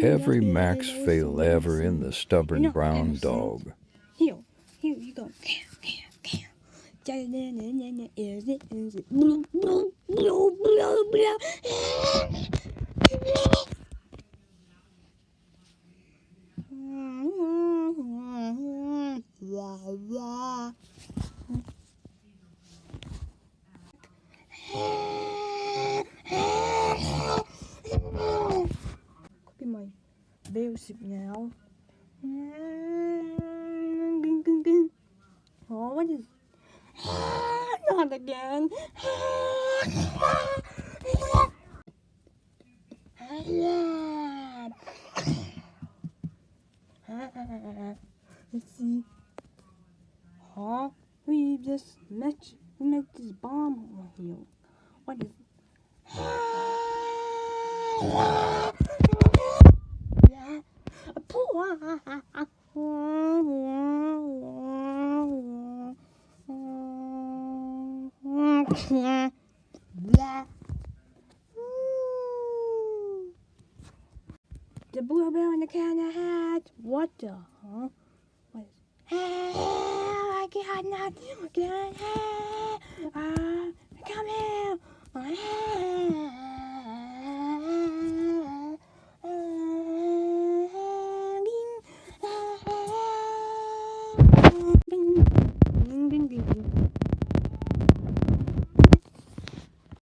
Every Max fail ever in the stubborn brown dog. Here you go. Copy my music now. Oh, what is? Not again. Let's see. Huh? We just met this bomb over here. What is it? Yeah. The bluebell in the candy hat. What the? Huh? What is it? I cannot get come here.